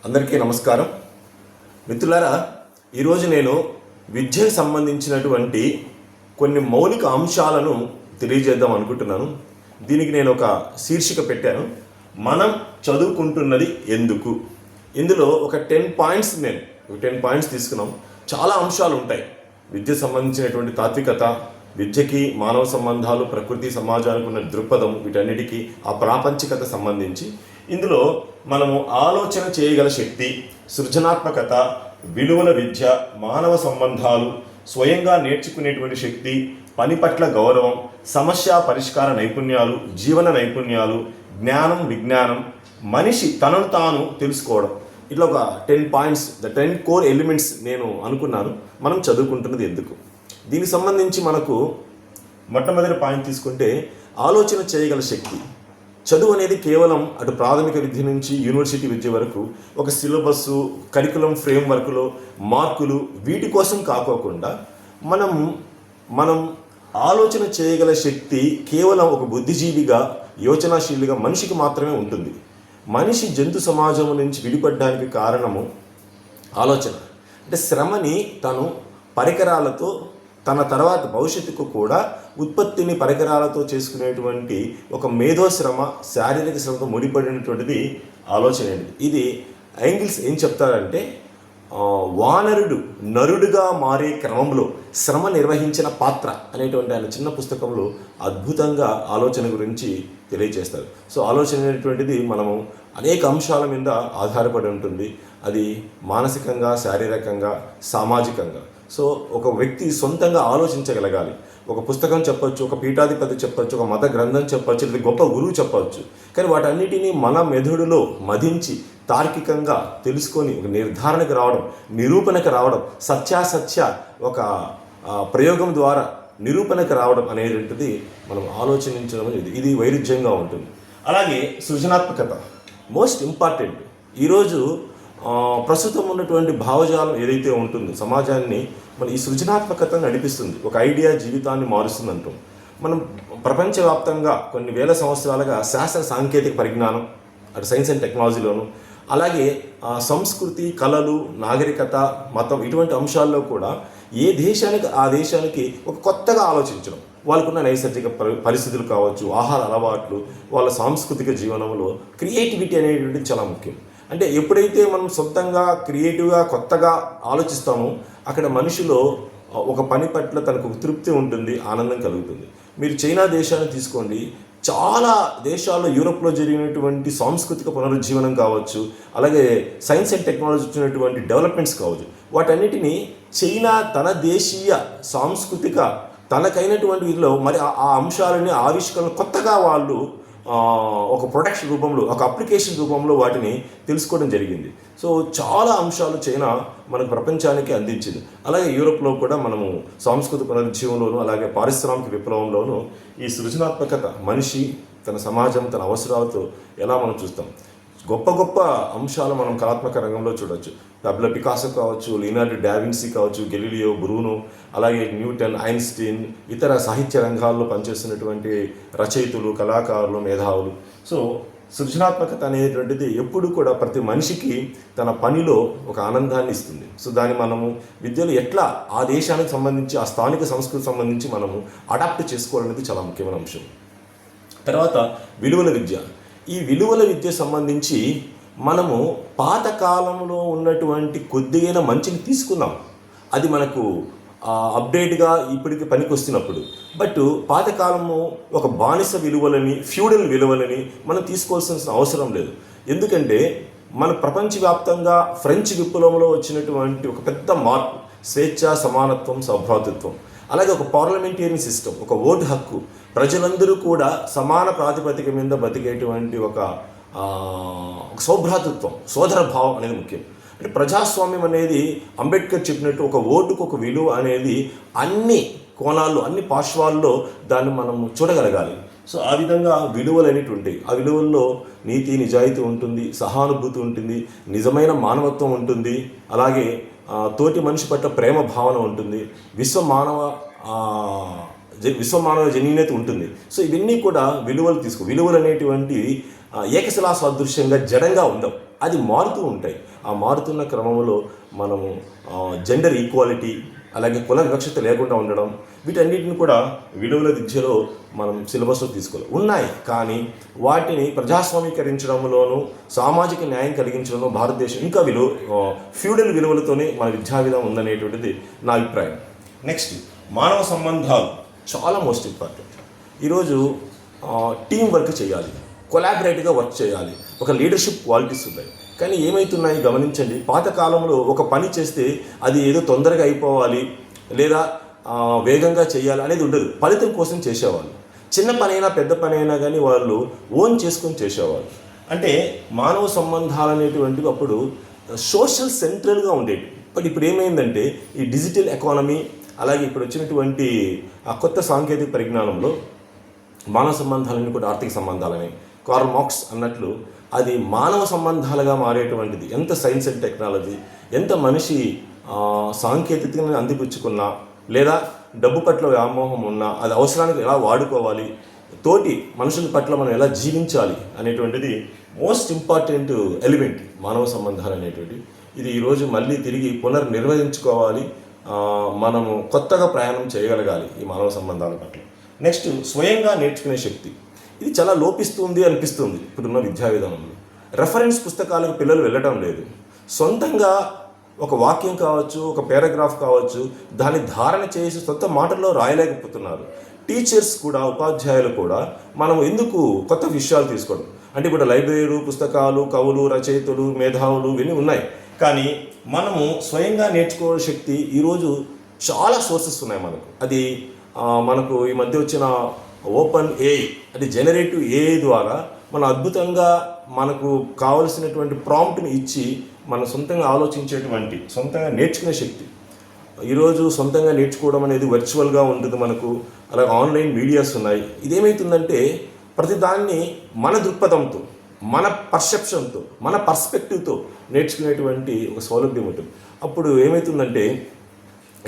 అందరికీ నమస్కారం మిత్రులారా. ఈరోజు నేను విద్యకు సంబంధించినటువంటి కొన్ని మౌలిక అంశాలను తెలియజేద్దాం అనుకుంటున్నాను. దీనికి నేను ఒక శీర్షిక పెట్టాను, మనం చదువుకుంటున్నది ఎందుకు. ఇందులో ఒక 10 పాయింట్స్ తీసుకున్నాం. చాలా అంశాలు ఉంటాయి. విద్యకు సంబంధించినటువంటి తాత్వికత, విద్యకి మానవ సంబంధాలు, ప్రకృతి సమాజానికి ఉన్న దృక్పథం, వీటన్నిటికీ ఆ ప్రాపంచికత సంబంధించి ఇందులో మనము ఆలోచన చేయగల శక్తి, సృజనాత్మకత, విలువల విద్య, మానవ సంబంధాలు, స్వయంగా నేర్చుకునేటువంటి శక్తి, పని పట్ల గౌరవం, సమస్య పరిష్కార నైపుణ్యాలు, జీవన నైపుణ్యాలు, జ్ఞానం, విజ్ఞానం, మనిషి తనను తాను తెలుసుకోవడం, ఇట్లా ఒక 10 పాయింట్స్, 10 కోర్ ఎలిమెంట్స్ నేను అనుకున్నాను. మనం చదువుకుంటున్నది ఎందుకు. దీనికి సంబంధించి మనకు మొట్టమొదటి పాయింట్ తీసుకుంటే ఆలోచన చేయగల శక్తి. చదువు అనేది కేవలం అటు ప్రాథమిక విద్య నుంచి యూనివర్సిటీ విద్య వరకు ఒక సిలబస్సు, కరికులం ఫ్రేమ్వర్క్లో మార్కులు, వీటి కోసం కాకోకుండా మనం ఆలోచన చేయగల శక్తి కేవలం ఒక బుద్ధిజీవిగా, యోచనాశీలిగా మనిషికి మాత్రమే ఉంటుంది. మనిషి జంతు సమాజం నుంచి విడిపడడానికి కారణము ఆలోచన. అంటే శ్రమని తను పరికరాలతో, తన తర్వాత భవిష్యత్తుకు కూడా ఉత్పత్తిని పరికరాలతో చేసుకునేటువంటి ఒక మేధోశ్రమ, శారీరక శ్రమతో ముడిపడినటువంటిది ఆలోచన. ఇది యాంగిల్స్ ఏం చెప్తారంటే, వానరుడు నరుడుగా మారే క్రమంలో శ్రమ నిర్వహించిన పాత్ర అనేటువంటి ఆయన చిన్న పుస్తకంలో అద్భుతంగా ఆలోచన గురించి తెలియజేస్తారు. సో ఆలోచన అనేటువంటిది మనము అనేక అంశాల మీద ఆధారపడి ఉంటుంది. అది మానసికంగా, శారీరకంగా, సామాజికంగా. సో ఒక వ్యక్తి సొంతంగా ఆలోచించగలగాలి. ఒక పుస్తకం చెప్పొచ్చు, ఒక పీఠాధిపతి చెప్పొచ్చు, ఒక మత గ్రంథం చెప్పొచ్చు, లేదా గొప్ప గురువు చెప్పవచ్చు. కానీ వాటన్నిటినీ మన మెదడులో మదించి తార్కికంగా తెలుసుకొని ఒక నిర్ధారణకు రావడం, నిరూపణకు రావడం, సత్యాసత్య ఒక ప్రయోగం ద్వారా నిరూపణకు రావడం అనేటువంటిది మనం ఆలోచించడం. ఇది వైరుధ్యంగా ఉంటుంది. అలాగే సృజనాత్మకత మోస్ట్ ఇంపార్టెంట్. ఈరోజు ప్రస్తుతం ఉన్నటువంటి భావజాలం ఏదైతే ఉంటుందో సమాజాన్ని ఈ సృజనాత్మకత నడిపిస్తుంది. ఒక ఐడియా జీవితాన్ని మారుస్తుంది అంటాం. మనం ప్రపంచవ్యాప్తంగా కొన్ని వేల సంవత్సరాలుగా శాస్త్ర సాంకేతిక పరిజ్ఞానం, అటు సైన్స్ అండ్ టెక్నాలజీలోను, అలాగే సంస్కృతి, కళలు, నాగరికత, మతం, ఇటువంటి అంశాల్లో కూడా ఏ దేశానికి ఆ దేశానికి ఒక కొత్తగా ఆలోచించడం, వాళ్ళకున్న నైసర్గిక పరిస్థితులు కావచ్చు, ఆహార అలవాట్లు, వాళ్ళ సాంస్కృతిక జీవనంలో క్రియేటివిటీ అనేటువంటిది చాలా ముఖ్యం. అంటే ఎప్పుడైతే మనం సొంతంగా క్రియేటివ్గా కొత్తగా ఆలోచిస్తామో అక్కడ మనిషిలో ఒక పని పట్ల తనకు తృప్తి ఉంటుంది, ఆనందం కలుగుతుంది. మీరు చైనా దేశాన్ని తీసుకోండి. చాలా దేశాల్లో, యూరోప్లో జరిగినటువంటి సాంస్కృతిక పునరుజ్జీవనం కావచ్చు, అలాగే సైన్స్ అండ్ టెక్నాలజీ వచ్చినటువంటి డెవలప్మెంట్స్ కావచ్చు, వాటన్నిటినీ చైనా తన దేశీయ సాంస్కృతిక తనకైనటువంటి వీటిలో మరి ఆ అంశాలని, ఆవిష్కరణ కొత్తగా వాళ్ళు ఒక ప్రొడక్షన్ రూపంలో, ఒక అప్లికేషన్ రూపంలో వాటిని తెలుసుకోవడం జరిగింది. సో చాలా అంశాలు చైనా మనకు ప్రపంచానికి అందించింది. అలాగే యూరోప్లో కూడా మనము సాంస్కృతిక పునరుజ్జీవంలోను, అలాగే పారిశ్రామిక విప్లవంలోనూ ఈ సృజనాత్మకత, మనిషి తన సమాజం, తన అవసరాలతో ఎలా మనం చూస్తాం. గొప్ప గొప్ప అంశాలు మనం కళాత్మక రంగంలో చూడవచ్చు. పబ్లో పికాసో కావచ్చు, లియోనార్డో డావిన్సీ కావచ్చు, గెలీలియో, బ్రూనో, అలాగే న్యూటన్, ఐన్స్టీన్, ఇతర సాహిత్య రంగాల్లో పనిచేస్తున్నటువంటి రచయితలు, కళాకారులు, మేధావులు. సో సృజనాత్మకత అనేటువంటిది ఎప్పుడు కూడా ప్రతి మనిషికి తన పనిలో ఒక ఆనందాన్ని ఇస్తుంది. సో దాన్ని మనము విద్యలో ఎట్లా ఆ దేశానికి సంబంధించి, ఆ స్థానిక సంస్కృతికి సంబంధించి మనము అడాప్ట్ చేసుకోవాలనేది చాలా ముఖ్యమైన అంశం. తర్వాత విలువల విద్య. ఈ విలువల విద్య సంబంధించి మనము పాతకాలంలో ఉన్నటువంటి కొద్దిగైన మంచిని తీసుకున్నాం. అది మనకు అప్డేట్గా ఇప్పటికి పనికి వస్తున్నప్పుడు. బట్ పాతకాలము ఒక బానిస విలువలని, ఫ్యూడల్ విలువలని మనం తీసుకోవాల్సిన అవసరం లేదు. ఎందుకంటే మన ప్రపంచవ్యాప్తంగా ఫ్రెంచ్ విప్లవంలో వచ్చినటువంటి ఒక పెద్ద మార్పు, స్వేచ్ఛ, సమానత్వం, సౌభ్రాతృత్వం, అలాగే ఒక పార్లమెంటేరియన్ సిస్టమ్, ఒక ఓటు హక్కు, ప్రజలందరూ కూడా సమాన ప్రాతిపదిక మీద బతికేటువంటి ఒక సౌభ్రాతృత్వం, సోదర భావం అనేది ముఖ్యం. అంటే ప్రజాస్వామ్యం అనేది అంబేద్కర్ చెప్పినట్టు ఒక ఓటుకు ఒక విలువ అనేది అన్ని కోణాల్లో, అన్ని పార్శ్వాల్లో దాన్ని మనం చూడగలగాలి. సో ఆ విధంగా విలువలు అనేవి ఉంటాయి. ఆ విలువల్లో నీతి, నిజాయితీ ఉంటుంది, సహానుభూతి ఉంటుంది, నిజమైన మానవత్వం ఉంటుంది, అలాగే తోటి మనిషి పట్ల ప్రేమ భావన ఉంటుంది, విశ్వమానవ జెన్యూనత ఉంటుంది. సో ఇవన్నీ కూడా విలువలు విలువలు అనేటువంటి ఏకశిలా సాదృశ్యంగా జడంగా ఉండవు, అది మారుతూ ఉంటాయి. ఆ మారుతున్న క్రమంలో మనము జెండర్ ఈక్వాలిటీ, అలాగే కుల వివక్షత లేకుండా ఉండడం, వీటన్నిటిని కూడా విలువల విద్యలో మనం సిలబస్లో తీసుకోవాలి. ఉన్నాయి, కానీ వాటిని ప్రజాస్వామీకరించడంలోనూ సామాజిక న్యాయం కలిగించడంలో భారతదేశం ఇంకా ఫ్యూడల్ విలువలతోనే మన విద్యా విధానం ఉందనేటువంటిది నా అభిప్రాయం. నెక్స్ట్, మానవ సంబంధాలు చాలా మోస్ట్ ఇంపార్టెంట్. ఈరోజు టీం వర్క్ చేయాలి, కొలాబరేటివ్గా వర్క్ చేయాలి, ఒక లీడర్షిప్ క్వాలిటీస్ ఉన్నాయి. కానీ ఏమవుతున్నాయి గమనించండి, పాతకాలంలో ఒక పని చేస్తే అది ఏదో తొందరగా అయిపోవాలి లేదా వేగంగా చేయాలి అనేది ఉండదు. ఫలితం కోసం చేసేవాళ్ళు. చిన్న పనైనా పెద్ద పనైనా కానీ వాళ్ళు ఓన్ చేసుకొని చేసేవాళ్ళు. అంటే మానవ సంబంధాలు అనేటువంటివి అప్పుడు సోషల్ సెంట్రల్గా ఉండేవి. బట్ ఇప్పుడు ఏమైందంటే ఈ డిజిటల్ ఎకానమీ, అలాగే ఇప్పుడు వచ్చినటువంటి ఆ కొత్త సాంకేతిక పరిజ్ఞానంలో మానవ సంబంధాలన్నీ కూడా ఆర్థిక సంబంధాలని, కార్ల్ మార్క్స్ అన్నట్లు అది మానవ సంబంధాలుగా మారేటువంటిది. ఎంత సైన్స్ అండ్ టెక్నాలజీ, ఎంత మనిషి సాంకేతికతను అందిపుచ్చుకున్నా లేదా డబ్బు పట్ల వ్యామోహం ఉన్నా అది అవసరానికి ఎలా వాడుకోవాలి, తోటి మనుషుల పట్ల మనం ఎలా జీవించాలి అనేటువంటిది మోస్ట్ ఇంపార్టెంట్ ఎలిమెంట్ మానవ సంబంధాలు అనేటువంటిది. ఇది ఈరోజు మళ్ళీ తిరిగి పునర్నిర్వహించుకోవాలి. మనము కొత్తగా ప్రయాణం చేయగలగాలి ఈ మానవ సంబంధాల పట్ల. నెక్స్ట్, స్వయంగా నేర్చుకునే శక్తి. ఇది చాలా లోపిస్తుంది అనిపిస్తుంది ఇప్పుడున్న విద్యా విధానంలో. రెఫరెన్స్ పుస్తకాలకు పిల్లలు వెళ్ళటం లేదు. సొంతంగా ఒక వాక్యం కావచ్చు, ఒక పారాగ్రాఫ్ కావచ్చు, దాన్ని ధారణ చేసి సొంత మాటల్లో రాయలేకపోతున్నారు. టీచర్స్ కూడా, ఉపాధ్యాయులు కూడా మనం ఎందుకు కొత్త విషయాలు తీసుకోవడం అంటే ఇప్పుడు లైబ్రరీలు, పుస్తకాలు, కవులు, రచయితలు, మేధావులు ఇవన్నీ ఉన్నాయి. కానీ మనము స్వయంగా నేర్చుకోవే శక్తి ఈరోజు చాలా సోర్సెస్ ఉన్నాయి మనకు. అది మనకు ఈ మధ్య వచ్చిన ఓపెన్ ఏఐ, అది జనరేటివ్ ఏఐ ద్వారా మనం అద్భుతంగా మనకు కావలసినటువంటి ప్రాంప్ట్ని ఇచ్చి మనం సొంతంగా ఆలోచించేటువంటి, సొంతంగా నేర్చుకునే శక్తి. ఈరోజు సొంతంగా నేర్చుకోవడం అనేది వర్చువల్గా ఉంటుంది మనకు. అలాగే ఆన్లైన్ మీడియాస్ ఉన్నాయి. ఇదేమవుతుందంటే ప్రతిదాన్ని మన దృక్పథంతో, మన పర్సెప్షన్తో, మన పర్స్పెక్టివ్తో నేర్చుకునేటువంటి ఒక సౌలభ్యం ఉంటుంది. అప్పుడు ఏమవుతుందంటే,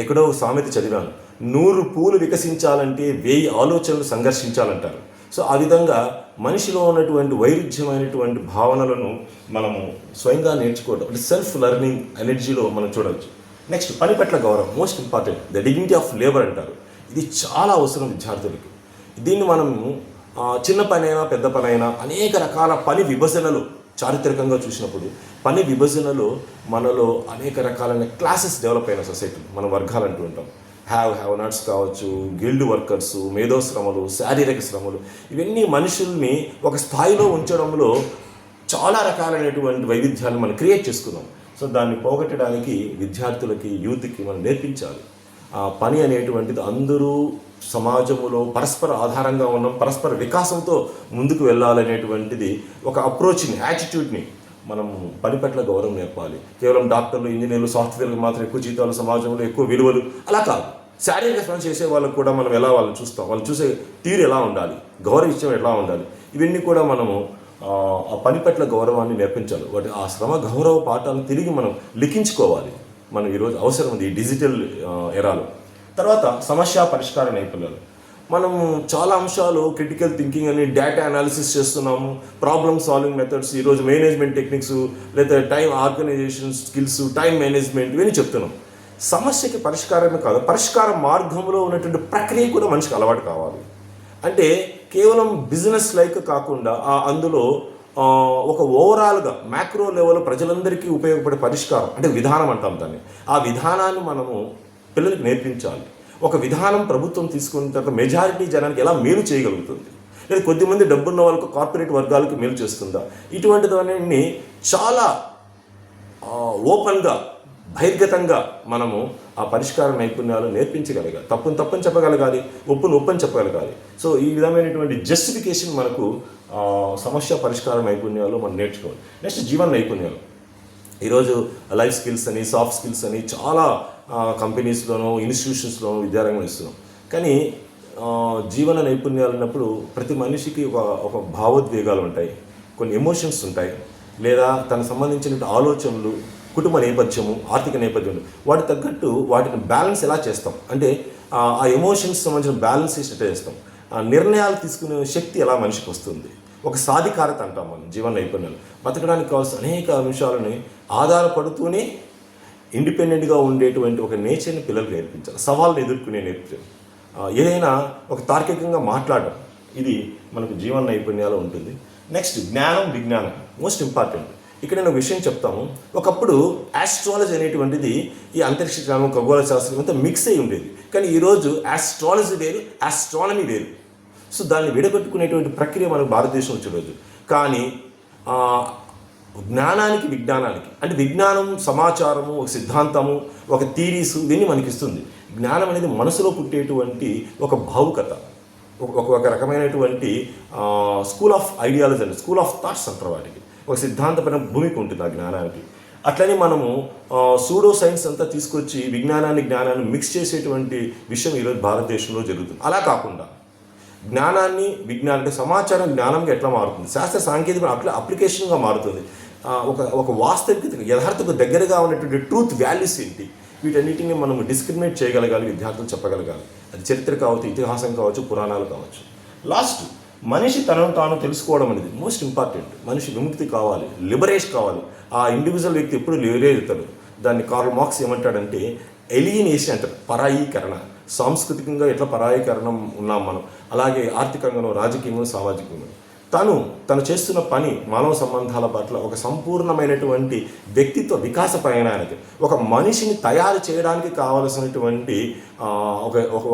ఎక్కడో సామెత చదివాను, 100 పూలు వికసించాలంటే 1000 ఆలోచనలు సంఘర్షించాలంటారు. సో ఆ విధంగా మనిషిలో ఉన్నటువంటి వైరుధ్యమైనటువంటి భావనలను మనము స్వయంగా నేర్చుకోవడం అంటే సెల్ఫ్ లెర్నింగ్ ఎనర్జీలో మనం చూడవచ్చు. నెక్స్ట్, పని పట్ల గౌరవం, most important. The dignity of labour అంటారు. ఇది చాలా అవసరం విద్యార్థులకు. దీన్ని మనము చిన్న పనైనా పెద్ద పనైనా అనేక రకాల పని విభజనలు చారిత్రకంగా చూసినప్పుడు పని విభజనలో మనలో అనేక రకాలైన క్లాసెస్ డెవలప్ అయిన సొసైటీ, మన వర్గాలు అంటూ ఉంటాం. హ్యావ్ నాట్స్ కావచ్చు, గిల్డ్ వర్కర్సు, మేధోశ్రమలు, శారీరక శ్రమలు, ఇవన్నీ మనుషుల్ని ఒక స్థాయిలో ఉంచడంలో చాలా రకాలైనటువంటి వైవిధ్యాన్ని మనం క్రియేట్ చేసుకున్నాం. సో దాన్ని పోగొట్టడానికి విద్యార్థులకి, యూత్కి మనం నేర్పించాలి. ఆ పని అనేటువంటిది అందరూ సమాజంలో పరస్పర ఆధారంగా ఉన్నాం, పరస్పర వికాసంతో ముందుకు వెళ్ళాలనేటువంటిది ఒక అప్రోచ్ని, యాటిట్యూడ్ని మనం పని పట్ల గౌరవం నేర్పాలి. కేవలం డాక్టర్లు, ఇంజనీర్లు, సాఫ్ట్వేర్లు మాత్రం ఎక్కువ జీతాలు, సమాజంలో ఎక్కువ విలువలు అలా కాదు. శారీరక శ్రమ చేసే వాళ్ళకు కూడా మనం ఎలా వాళ్ళని చూస్తాం, వాళ్ళు చూసే తీరు ఎలా ఉండాలి, గౌరవించడం ఎలా ఉండాలి, ఇవన్నీ కూడా మనము ఆ పని పట్ల గౌరవాన్ని నేర్పించాలి. వాటి ఆ శ్రమ గౌరవ పాఠాలను తిరిగి మనం లిఖించుకోవాలి. మనం ఈరోజు అవసరం ఉంది ఈ డిజిటల్ ఎరాలో. తర్వాత సమస్య పరిష్కార నైపుణ్యాలు. మనము చాలా అంశాలు క్రిటికల్ థింకింగ్ అని, డేటా అనాలిసిస్ చేస్తున్నాము, ప్రాబ్లమ్ సాల్వింగ్ మెథడ్స్, ఈరోజు మేనేజ్మెంట్ టెక్నిక్స్, లేదా time organisation skills, time management ఇవన్నీ చెప్తున్నాం. సమస్యకి పరిష్కారమే కాదు, పరిష్కార మార్గంలో ఉన్నటువంటి ప్రక్రియ కూడా మనిషికి అలవాటు కావాలి. అంటే కేవలం బిజినెస్ లైక్ కాకుండా అందులో ఒక ఓవరాల్గా మ్యాక్రో లెవెల్ ప్రజలందరికీ ఉపయోగపడే పరిష్కారం అంటే విధానం అంటాం దాన్ని. ఆ విధానాన్ని మనము పిల్లలకు నేర్పించాలి. ఒక విధానం ప్రభుత్వం తీసుకున్న తర్వాత మెజారిటీ జనానికి ఎలా మేలు చేయగలుగుతుంది, లేదా కొద్దిమంది డబ్బున్న వాళ్ళకు, కార్పొరేట్ వర్గాలకు మేలు చేస్తుందా, ఇటువంటి దాన్ని చాలా ఓపెన్గా, బహిర్గతంగా మనము ఆ పరిష్కార నైపుణ్యాలు నేర్పించగలగాలి. తప్పుని చెప్పగలగాలి, ఒప్పుని చెప్పగలగాలి. సో ఈ విధమైనటువంటి జస్టిఫికేషన్ మనకు సమస్య పరిష్కార నైపుణ్యాలు మనం నేర్చుకోవాలి. నెక్స్ట్, జీవన నైపుణ్యాలు. ఈరోజు లైఫ్ స్కిల్స్ అని, సాఫ్ట్ స్కిల్స్ అని చాలా కంపెనీస్లోనూ, ఇన్స్టిట్యూషన్స్లోనూ విద్యారంగం ఇస్తున్నాం. కానీ జీవన నైపుణ్యాలు ఉన్నప్పుడు ప్రతి మనిషికి ఒక భావోద్వేగాలు ఉంటాయి, కొన్ని ఎమోషన్స్ ఉంటాయి, లేదా తనకు సంబంధించిన ఆలోచనలు, కుటుంబ నేపథ్యము, ఆర్థిక నేపథ్యం, వాటికి తగ్గట్టు వాటిని బ్యాలెన్స్ ఎలా చేస్తాం, అంటే ఆ ఎమోషన్స్ సంబంధించిన బ్యాలెన్స్ ఎట్లా చేస్తాం, నిర్ణయాలు తీసుకునే శక్తి ఎలా మనిషికి వస్తుంది. ఒక సాధికారత అంటాం మనం జీవన నైపుణ్యాలు. బతకడానికి కావాల్సిన అనేక అంశాలని ఆధారపడుతూనే ఇండిపెండెంట్గా ఉండేటువంటి ఒక నేచర్ని పిల్లలకు నేర్పించాలి. సవాళ్ళను ఎదుర్కొనే నేర్పించాలి. ఏదైనా ఒక తార్కికంగా మాట్లాడడం, ఇది మనకు జీవన నైపుణ్యాలు ఉంటుంది. నెక్స్ట్ జ్ఞానం, విజ్ఞానం మోస్ట్ ఇంపార్టెంట్. ఇక్కడ నేను ఒక విషయం చెప్తాము. ఒకప్పుడు ఆస్ట్రాలజీ అనేటువంటిది ఈ అంతరిక్ష జ్ఞానం, ఖగోళ శాస్త్రం అంతా మిక్స్ అయి ఉండేది. కానీ ఈరోజు ఆస్ట్రాలజీ వేరు, ఆస్ట్రానమీ వేరు. సో దాన్ని విడగొట్టుకునేటువంటి ప్రక్రియ మనకు భారతదేశం వచ్చే రోజు. కానీ జ్ఞానానికి, విజ్ఞానానికి అంటే విజ్ఞానం సమాచారము, ఒక సిద్ధాంతము, ఒక థీరీసు ఇవన్నీ మనకి ఇస్తుంది. జ్ఞానం అనేది మనసులో పుట్టేటువంటి ఒక భావుకత, ఒక రకమైనటువంటి స్కూల్ ఆఫ్ ఐడియాలజీ అండి, స్కూల్ ఆఫ్ థాట్స్ అంటారు వాటికి. ఒక సిద్ధాంతపరమైన భూమికి ఉంటుంది ఆ జ్ఞానానికి. అట్లనే మనము సూడో సైన్స్ అంతా తీసుకొచ్చి విజ్ఞానాన్ని, జ్ఞానాన్ని మిక్స్ చేసేటువంటి విషయం ఈరోజు భారతదేశంలో జరుగుతుంది. అలా కాకుండా జ్ఞానాన్ని, విజ్ఞానం సమాచారం జ్ఞానంగా ఎట్లా మారుతుంది, శాస్త్ర సాంకేతిక అప్లికేషన్గా మారుతుంది, ఒక వాస్తవికత, యథార్థకు దగ్గరగా ఉన్నటువంటి ట్రూత్ వాల్యూస్ ఏంటి, వీటన్నిటిని మనం డిస్క్రిమినేట్ చేయగలగాలి, విద్యార్థులు చెప్పగలగాలి. అది చరిత్ర కావచ్చు, ఇతిహాసం కావచ్చు, పురాణాలు కావచ్చు. లాస్ట్ మనిషి తనను తాను తెలుసుకోవడం అనేది మోస్ట్ ఇంపార్టెంట్. మనిషి విముక్తి కావాలి, లిబరేషన్ కావాలి. ఆ ఇండివిజువల్ వ్యక్తి ఎప్పుడు లిబరేట్ అవుతాడు. దాన్ని కార్ల్ మార్క్స్ ఏమంటాడంటే ఎలియనేషన్ అంటారు, పరాయీకరణ. సాంస్కృతికంగా ఎట్లా పరాయీకరణం ఉన్నాం మనం, అలాగే ఆర్థికంగానో, రాజకీయంగా, సామాజికంగా. తను చేస్తున్న పని మానవ సంబంధాల పట్ల ఒక సంపూర్ణమైనటువంటి వ్యక్తిత్వ వికాస ప్రయాణానికి, ఒక మనిషిని తయారు చేయడానికి కావలసినటువంటి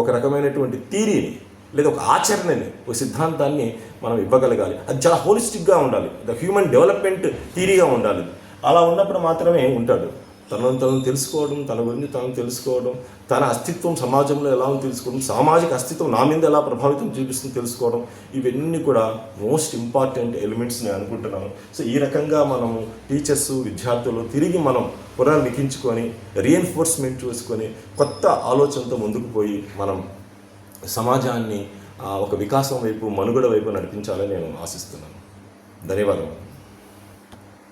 ఒక రకమైనటువంటి థీరీని లేదా ఒక ఆచరణని, ఒక సిద్ధాంతాన్ని మనం ఇవ్వగలగాలి. అది చాలా హోలిస్టిక్గా ఉండాలి, ద హ్యూమన్ డెవలప్మెంట్ థీరీగా ఉండాలి. అలా ఉన్నప్పుడు మాత్రమే ఉంటాడు. తను తెలుసుకోవడం, తన గురించి తాను తెలుసుకోవడం, తన అస్తిత్వం సమాజంలో ఎలా ఉంది తెలుసుకోవడం, సామాజిక అస్తిత్వం నా మీద ఎలా ప్రభావితం చూపిస్తుంది తెలుసుకోవడం, ఇవన్నీ కూడా మోస్ట్ ఇంపార్టెంట్ ఎలిమెంట్స్ నేను అనుకుంటున్నాను. సో ఈ రకంగా మనము టీచర్స్, విద్యార్థులు తిరిగి మనం పునర్లిఖించుకొని, రీఎన్ఫోర్స్మెంట్ చేసుకొని, కొత్త ఆలోచనతో ముందుకు పోయి మనం సమాజాన్ని ఒక వికాసం వైపు, మనుగడ వైపు నడిపించాలని నేను ఆశిస్తున్నాను. ధన్యవాదాలు.